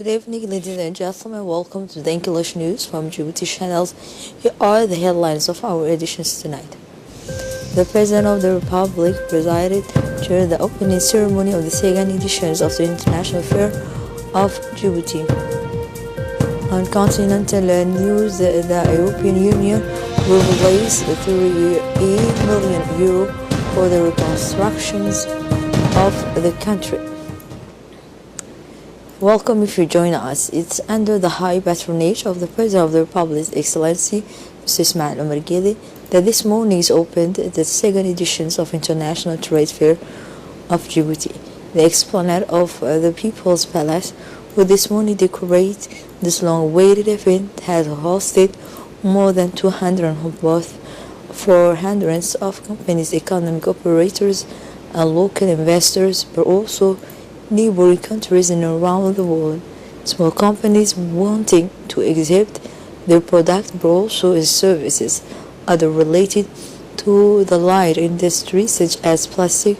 Good evening, ladies and gentlemen. Welcome to the English news from Djibouti channels. Here are the headlines of our editions tonight. The President of the Republic presided during the opening ceremony of the second editions of the International Fair of Djibouti. On continental news, the European Union will release €3 million for the reconstructions of the country. Welcome if you join us. It's under the high patronage of the President of the Republic, His Excellency Mr. Ismail Omar Guelleh, that this morning is opened the second editions of International Trade Fair of Djibouti. The esplanade of the People's Palace will this morning decorate this long-awaited event has hosted more than 200 both for hundreds of companies, economic operators and local investors, but also neighboring countries and around the world. Small companies wanting to exhibit their product but also services other related to the light industry such as plastic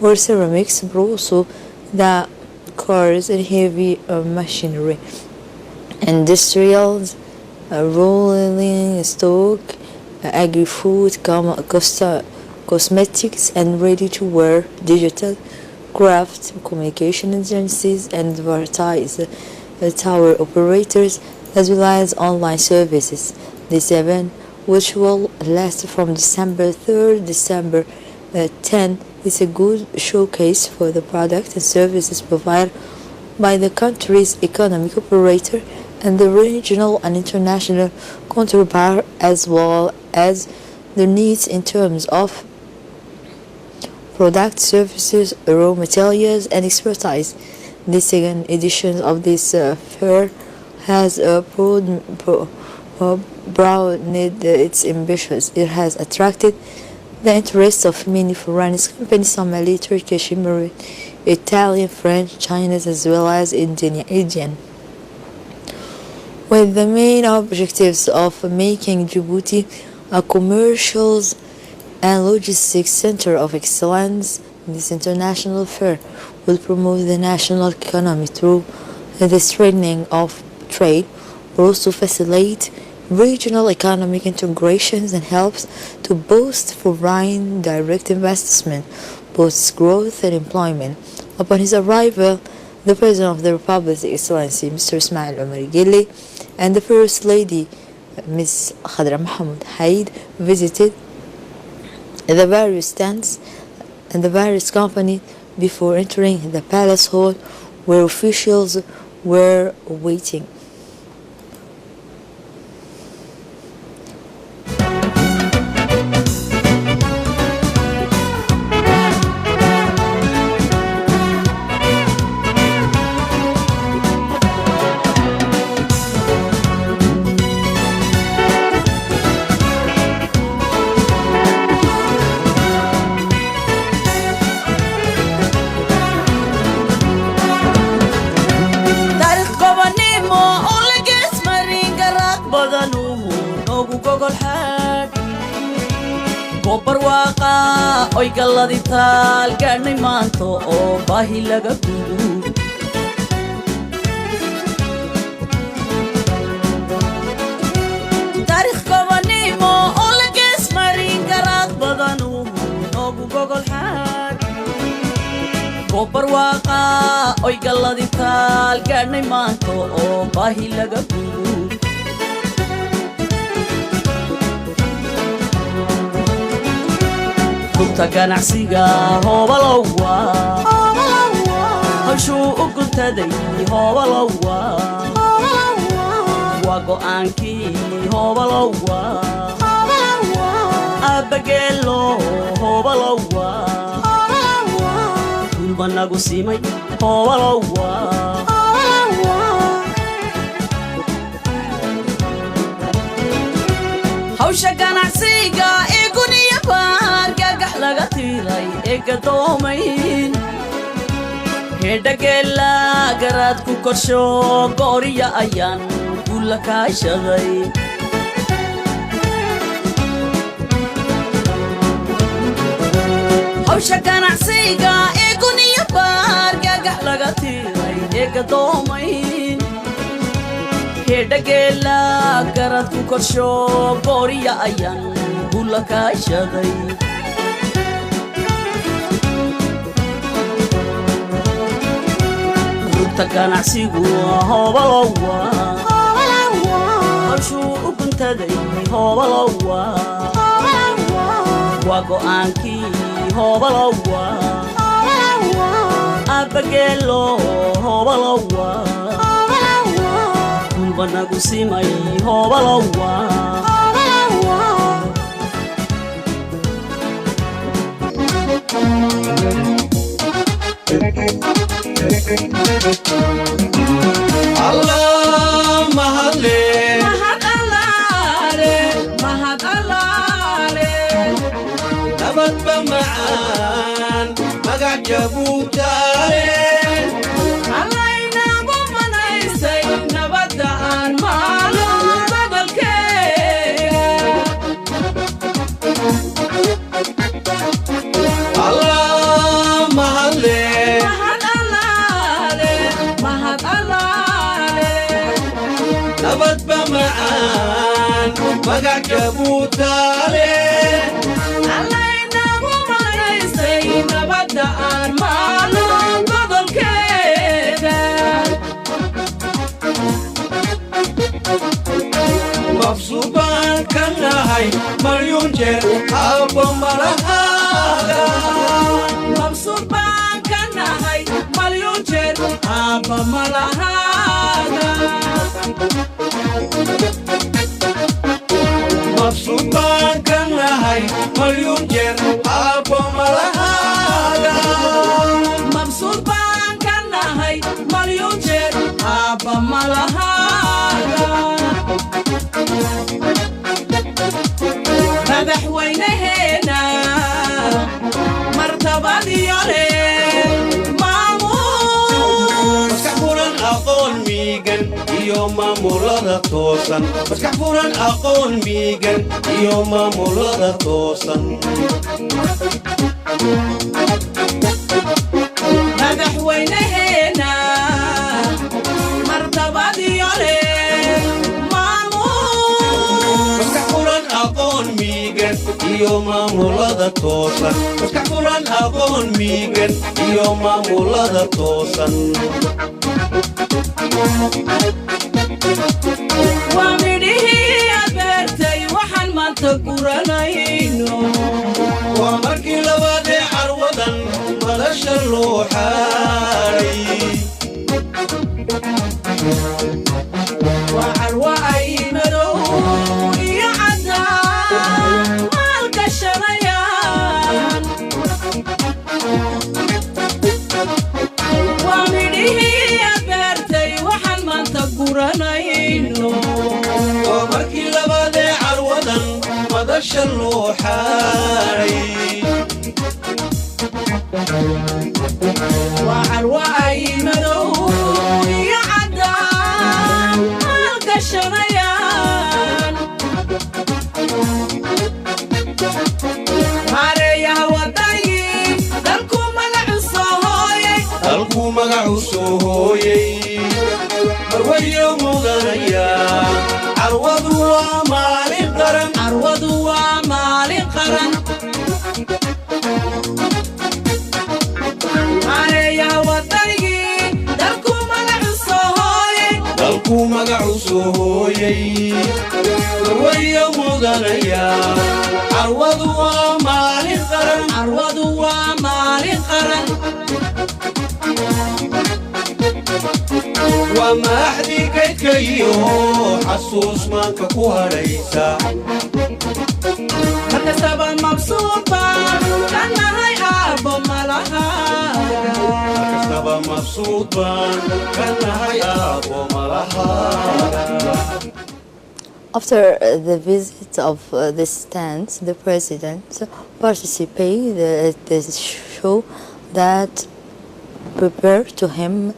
or ceramics, but also the cars and heavy machinery, industrials, rolling stock, agri-food, cosmetics and ready-to-wear, digital craft, communication agencies and tower operators, as well as online services. This event, which will last from December 3rd to December 10, is a good showcase for the products and services provided by the country's economic operator and the regional and international counterpart, as well as their needs in terms of products, services, raw materials, and expertise. The second edition of this fair has broadened its ambitions. It has attracted the interest of many foreign companies, Somali, Turkish, Italian, French, Chinese, as well as Indian, with the main objectives of making Djibouti a commercial and logistics center of excellence. This international fair will promote the national economy through the strengthening of trade, but also facilitate regional economic integrations and helps to boost foreign direct investment, boosts growth and employment. Upon his arrival, the President of the Republic, His Excellency Mr. Ismail Omar Guelleh, and the First Lady, Ms. Khadra Mohammed Haid, visited the various stands and the various companies before entering the palace hall where officials were waiting. barwaaqa oy galadi taal gaadhnay maanto oo baahi laga gudo taariikh gobanimo oo lagees marin garaad badanu noogu gogol xaad barwaaqa oy galadi taal gaadhnay maanto oo baahi laga gudo ganacsiga hobalowa hawshuu u guntaday hobalowa waa go'aankii hobalowa abbageelo hobalowa dulbanagu simay hobalowa hawsha ganacsiga eeguniya laga tiray egadoomayn hedhageela garaad ku korsho gooriya ayaan gulla kaashaday hawsha ganacsiga eeguniya baar gagax laga tiray egadoomayn dhagela garadku korsho booriya ayaan kula kaashaday rugta ganacsigu hobalowa qorshuu u guntaday hobalowa waa go'aankii hobalowa abagelo hobalowa kulbanagu simay hobalowa Allah mahalle nabad bama'an magac jabuutaale allaynagu manaysay nabadda aan maalo badalkeega Allah mahalle mahad allaale nabad bama'an magac jabuutaale allaynagu manaysay nabadda aan maalo badalkeega mafsuubaan ka nahay malyuun jeer abba malahaaga mabsuud baan ka nahay malyuun jeer aabba malahaaga mafsuubaan ka nahay malyuun jeer abba malahaaga mabsuud baan ka nahay malyuun jeer aabba malahaaga madaxweynaheena martabadiyo leh maamuus maskax furan aqoon miigan iyo maamulada toosan maskax furan aqoon miigan iyo maamulada toosan madaxweynaheena martabadiyo leh maamuus maskax furan aqoon miigan iyo maamulada toosan maskax furan aqoon miigan iyo maamulada toosan waa midhihii aad beertay waxaan maanta guranayno waa markii labaadee carwadan madasha loo xaaray waa carwa ay madow iyo caddaan maalgashanayaan waa midhihii aad beertay waxaan maanta guranayno waa markii labaadee carwadan madasha loo xaaray waa carwa ay madow iyo caddaan maalgashanayaan maareeyaha wadaygii dalku magacu soo hooyay halkuu magacu soo hooyey marwayo mudanaya carwadu waa maalin qaran carwadu waa maalin qaran maareeyaha wadaygii dalku magacu soo hooyay dalkuu magacu soo hooyey marwayo mudanaya carwadu waa maalin qaran carwadu waa maalin qaran waa maaxdii kaydkayo xasuus maanka ku hadhaysa markastaba mabsuud baan ka nahay aabbo malahaaga markastaba mabsuud baan ka nahay aabbo malahaaga. After the visit of the stands, the president participated at the show that prepared to him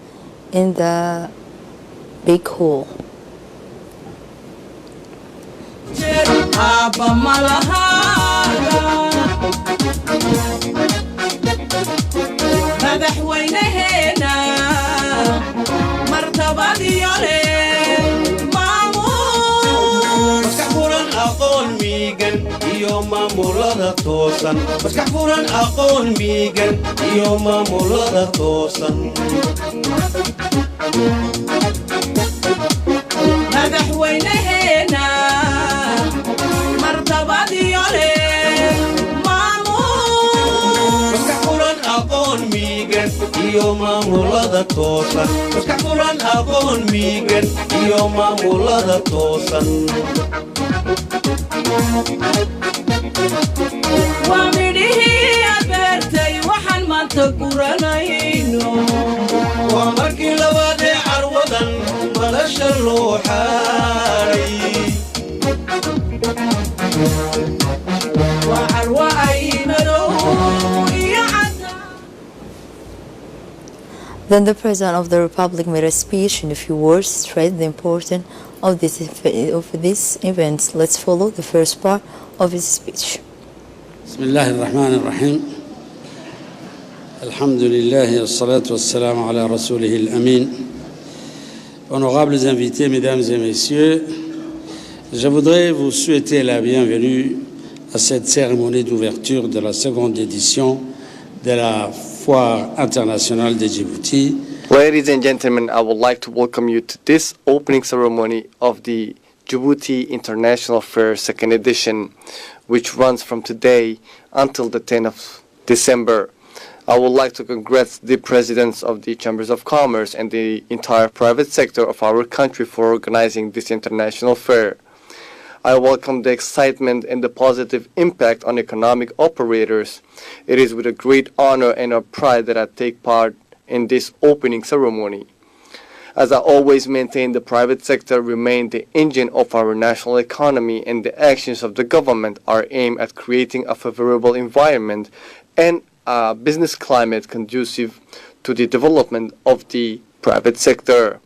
in the big hall. aabba malahaaga madaxweynaheena martabadiyo leh maamulada toosan maskax furan aqoon miigan iyo maamulada toosan madaxweynaheena martabadiyo leh maamul maskax furan aqoon miigan iyo maamulada toosan maskax furan aqoon miigan iyo maamulada toosan waa midhihii abeertay waxaan maanta guranayno waa markii labaadee carwadan madasha loo xaaray waa carwa ay madow iyo cadaan. Then the President of the Republic made a speech in a few words, stressed the importance of this event. Let's follow the first part of his speech. بسم الله الرحمن الرحيم الحمد لله والصلاة والسلام على رسوله الأمين. Honorables invités, mesdames et messieurs, je voudrais vous souhaiter la bienvenue à cette cérémonie d'ouverture de la seconde édition de la Foire internationale de Djibouti. Ladies and gentlemen, I would like to welcome you to this opening ceremony of the Djibouti International Fair Second Edition, which runs from today until the 10th of December. I would like to congratulate the presidents of the Chambers of Commerce and the entire private sector of our country for organizing this international fair. I welcome the excitement and the positive impact on economic operators. It is with a great honor and a pride that I take part in this opening ceremony. As I always maintain, the private sector remains the engine of our national economy, and the actions of the government are aimed at creating a favorable environment and a business climate conducive to the development of the private sector.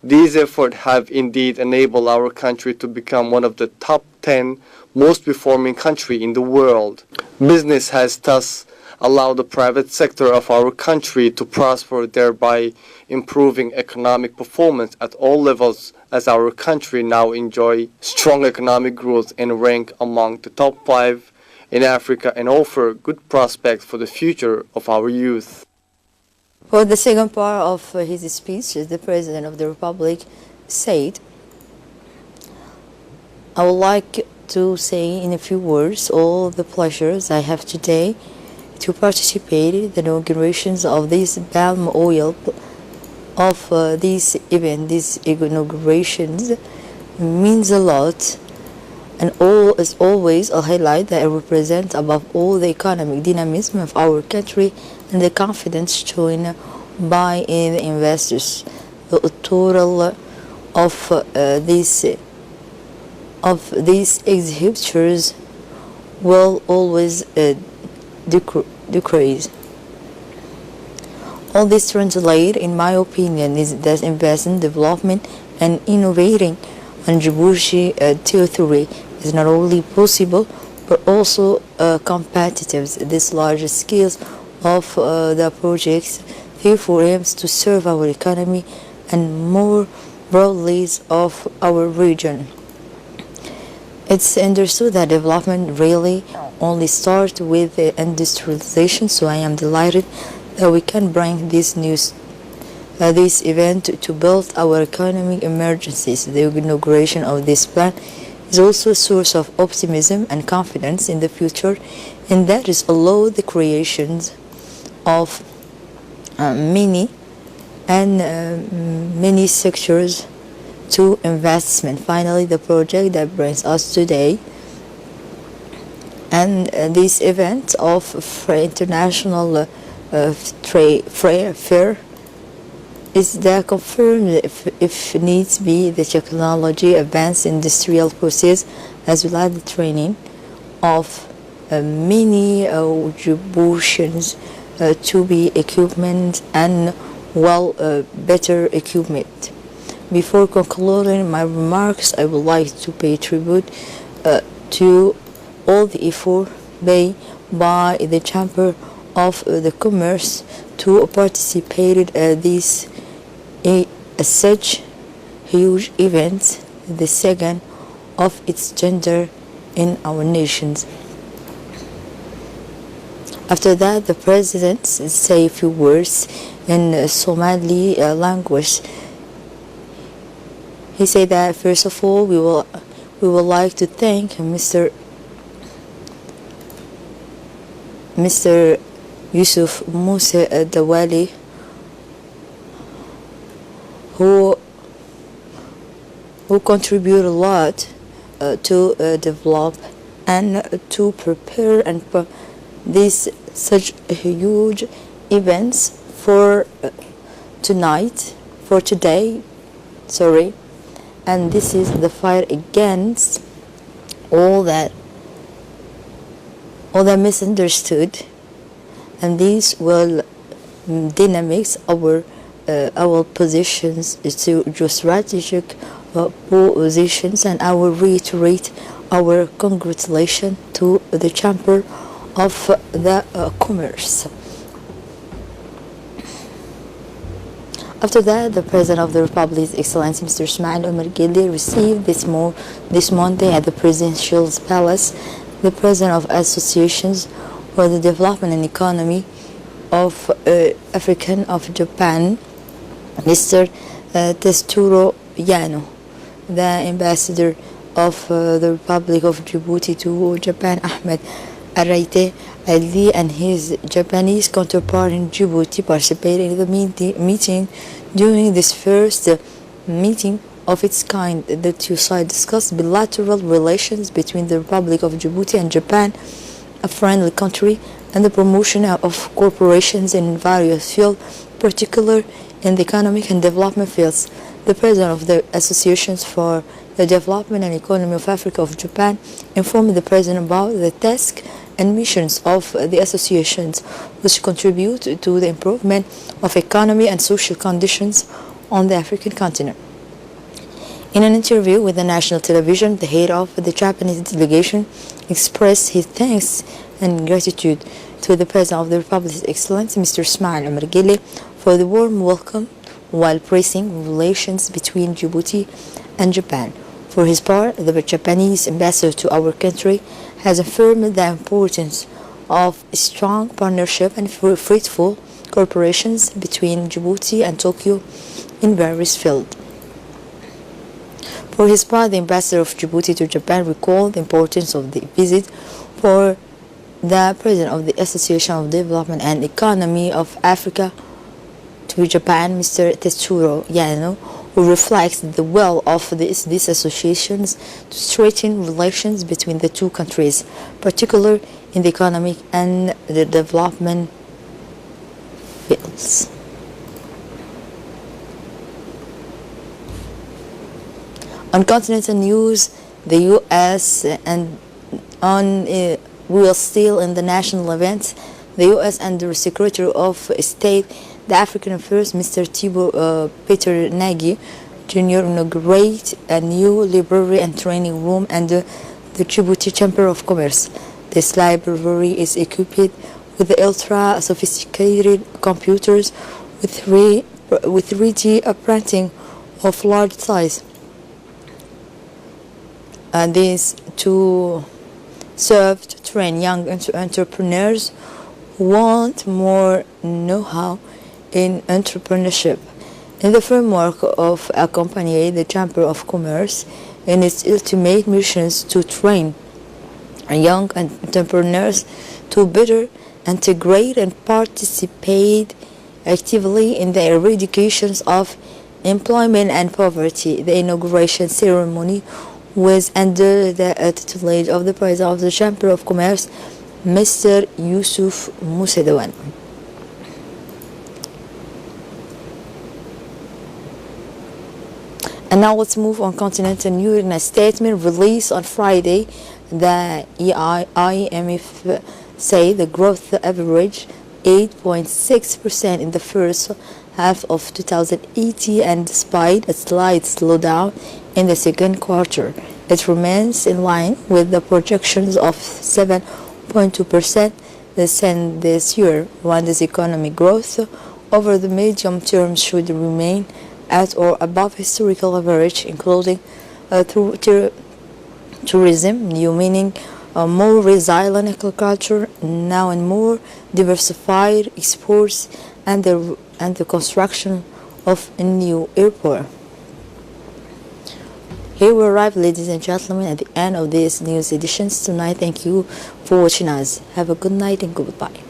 These efforts have indeed enabled our country to become one of the top 10 most performing countries in the world. Business has thus allowed the private sector of our country to prosper, thereby improving economic performance at all levels, as our country now enjoys strong economic growth and rank among the top 5 in Africa and offer good prospects for the future of our youth. For the second part of his speech, the President of the Republic said, I would like to say in a few words all the pleasures I have today to participate in the inaugurations of this palm oil of this event. These inaugurations means a lot, and as always I'll highlight that it represents above all the economic dynamism of our country and the confidence shown by the investors. The total of these exhibitors will always decrease. All this translate, in my opinion, is that investment, development, and innovating on Djibouti territory is not only possible but also competitive. This large scale of the projects therefore aims to serve our economy and more broadly of our region. It's understood that development really only starts with industrialization, so I am delighted that we can bring this event to build our economic emergencies. The inauguration of this plan is also a source of optimism and confidence in the future, and that is allow the creations of many sectors to investment. Finally, the project that brings us today and this event of international fair is that confirmed, if needs be, the technology, advanced industrial process, as well as the training of many Djiboutians to be equipment and better equipment. Before concluding my remarks, I would like to pay tribute to all the effort made by the Chamber of the Commerce to participate in this such huge event, the second of its gender in our nations. After that, the president say a few words in Somali language. He said that first of all, we would like to thank Mr. Yusuf Musa Dawali, who contribute a lot to develop and to prepare and these such huge events for today, and this is the fight against all that misunderstood, and these will dynamics our positions to strategic positions, and I will reiterate our congratulations to the Chamber of the Commerce. After that, the President of the Republic, His Excellency Mr. Ismail Omar Guelleh, received this Monday at the Presidential Palace the President of Associations for the Development and Economy of African of Japan, Mr. Tetsuro Yano, the Ambassador of the Republic of Djibouti to Japan, Ahmed Araite Ali, and his Japanese counterpart in Djibouti participated in the meeting. During this first meeting of its kind, the two sides discussed bilateral relations between the Republic of Djibouti and Japan, a friendly country, and the promotion of corporations in various fields, particularly in the economic and development fields. The President of the Associations for the Development and Economy of Africa of Japan informed the President about the tasks and missions of the associations, which contribute to the improvement of economy and social conditions on the African continent. In an interview with the national television, the head of the Japanese delegation expressed his thanks and gratitude to the President of the Republic, His Excellency Mr. Ismail Omar Guelleh, for the warm welcome, while praising relations between Djibouti and Japan. For his part, the Japanese ambassador to our country has affirmed the importance of strong partnership and fruitful cooperations between Djibouti and Tokyo in various fields. For his part, the ambassador of Djibouti to Japan recalled the importance of the visit for the President of the Association of Development and Economy of Africa to Japan, Mr. Tetsuro Yano, who reflects the will of these associations to strengthen relations between the two countries, particularly in the economic and the development fields. On continental news, the U.S. and we are still in the national events. The U.S. Under Secretary of State, the African Affairs, Mr. Peter Nagy Jr. inaugurate a new library and training room under the Djibouti Chamber of Commerce. This library is equipped with ultra sophisticated computers with 3D printing of large size. And these to serve to train young entrepreneurs who want more know-how in entrepreneurship. In the framework of accompanying the Chamber of Commerce in its ultimate missions to train young entrepreneurs to better integrate and participate actively in the eradications of employment and poverty. The inauguration ceremony was under the tutelage of the President of the Chamber of Commerce, Mr. Yusuf Musa Dawali. And now let's move on continental news. In a statement released on Friday, the IMF say the growth average 8.6% in the first half of 2018, and despite a slight slowdown in the second quarter, it remains in line with the projections of 7.2% this year, while this economic growth over the medium term should remain at or above historical average, including through tourism, new mining a more resilient agriculture, now and more diversified exports, and the construction of a new airport. Here we arrive, ladies and gentlemen, at the end of this news editions tonight. Thank you for watching us. Have a good night and goodbye.